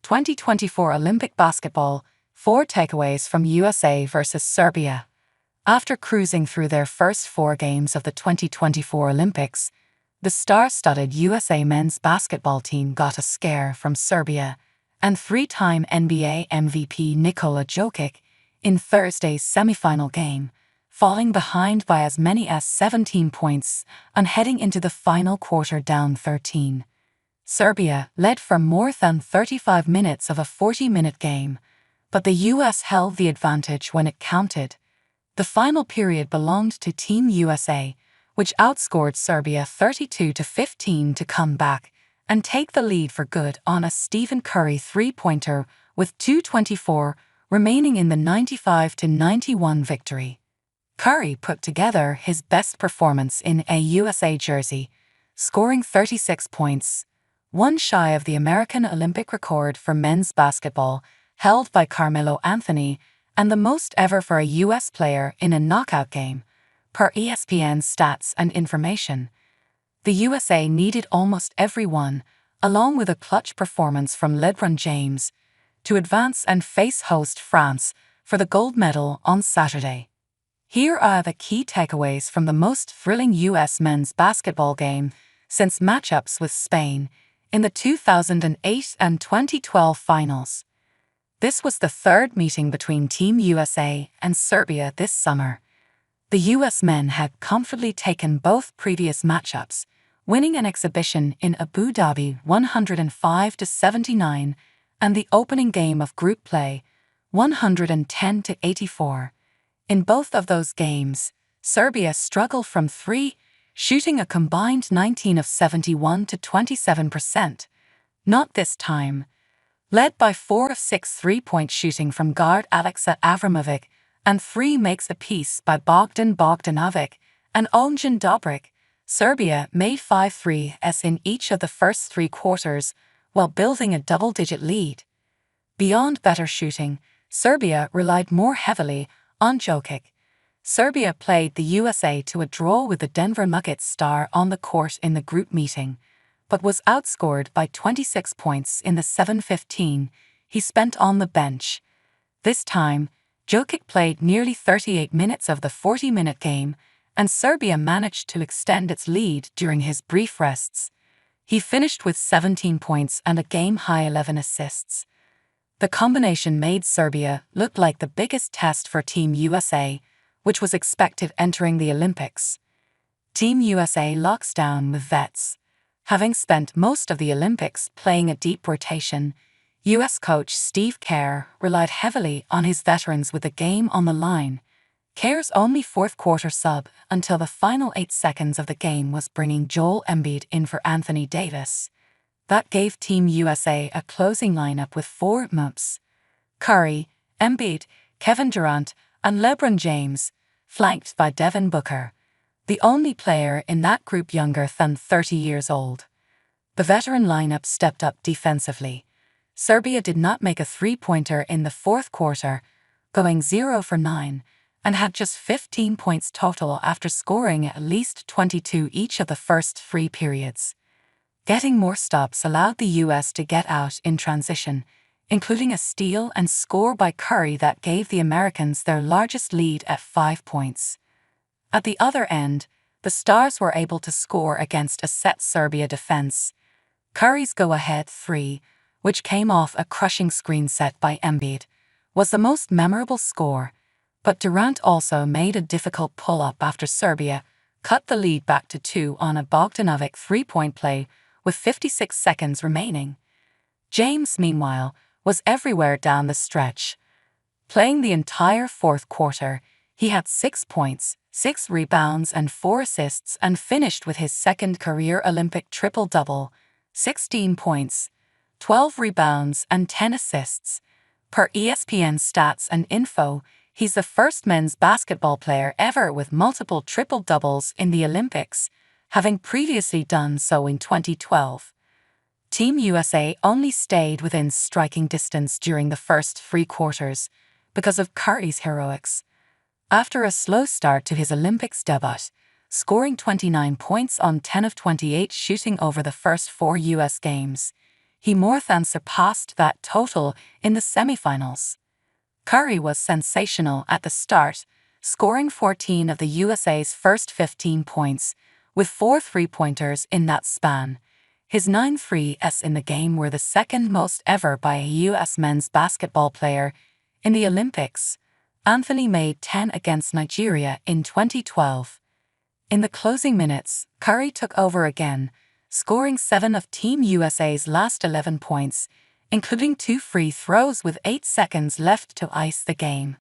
2024 Olympic basketball, 4 takeaways from USA versus Serbia. After cruising through their first 4 games of the 2024 Olympics, the star-studded USA men's basketball team got a scare from Serbia and 3-time NBA MVP Nikola Jokic in Thursday's semifinal game, falling behind by as many as 17 points and heading into the final quarter down 13. Serbia led for more than 35 minutes of a 40-minute game, but the US held the advantage when it counted. The final period belonged to Team USA, which outscored Serbia 32-15 to come back and take the lead for good on a Stephen Curry three-pointer with 2:24 remaining in the 95-91 victory. Curry put together his best performance in a USA jersey, scoring 36 points, one shy of the American Olympic record for men's basketball held by Carmelo Anthony and the most ever for a US player in a knockout game, per ESPN stats and information. The USA needed almost every one, along with a clutch performance from Lebron James, to advance and face host France for the gold medal on Saturday. Here are the key takeaways from the most thrilling US men's basketball game since matchups with Spain in the 2008 and 2012 finals. This was the third meeting between Team USA and Serbia this summer. The US men had comfortably taken both previous matchups, winning an exhibition in Abu Dhabi 105-79 and the opening game of group play 110-84. In both of those games, Serbia struggled from 3, shooting a combined 19 of 71 to 27%. Not this time. Led by 4 of 6 three-point shooting from guard Aleksa Avramovic and 3 makes apiece by Bogdan Bogdanovic and Onjin Dobric, Serbia made 5 threes in each of the first 3 quarters while building a double-digit lead. Beyond better shooting, Serbia relied more heavily on Jokic. Serbia played the USA to a draw with the Denver Nuggets star on the court in the group meeting, but was outscored by 26 points in the 7:15 he spent on the bench. This time, Jokic played nearly 38 minutes of the 40-minute game, and Serbia managed to extend its lead during his brief rests. He finished with 17 points and a game-high 11 assists. The combination made Serbia look like the biggest test for Team USA, which was expected entering the Olympics. Team USA locks down with vets. Having spent most of the Olympics playing a deep rotation, US coach Steve Kerr relied heavily on his veterans with the game on the line. Kerr's only fourth-quarter sub until the final 8 seconds of the game was bringing Joel Embiid in for Anthony Davis. That gave Team USA a closing lineup with 4 MUPs: Curry, Embiid, Kevin Durant, and Lebron James, flanked by Devin Booker, the only player in that group younger than 30 years old. The veteran lineup stepped up defensively. Serbia did not make a three-pointer in the fourth quarter, going 0 for 9, and had just 15 points total after scoring at least 22 each of the first 3 periods. Getting more stops allowed the US to get out in transition, including a steal and score by Curry that gave the Americans their largest lead at 5 points. At the other end, the Stars were able to score against a set Serbia defense. Curry's go-ahead 3, which came off a crushing screen set by Embiid, was the most memorable score, but Durant also made a difficult pull-up after Serbia cut the lead back to 2 on a Bogdanovic three-point play with 56 seconds remaining. James, meanwhile, was everywhere down the stretch. Playing the entire fourth quarter, he had 6 points, 6 rebounds and 4 assists and finished with his second career Olympic triple-double, 16 points, 12 rebounds and 10 assists. Per ESPN stats and info, he's the first men's basketball player ever with multiple triple-doubles in the Olympics, having previously done so in 2012. Team USA only stayed within striking distance during the first 3 quarters because of Curry's heroics. After a slow start to his Olympics debut, scoring 29 points on 10 of 28 shooting over the first 4 US games, He more than surpassed that total in the semifinals. Curry was sensational at the start, scoring 14 of the USA's first 15 points, with 4 three-pointers in that span. His 9 threes in the game were the second most ever by a U.S. men's basketball player in the Olympics. Anthony made 10 against Nigeria in 2012. In the closing minutes, Curry took over again, scoring 7 of Team USA's last 11 points, including 2 free throws with 8 seconds left to ice the game.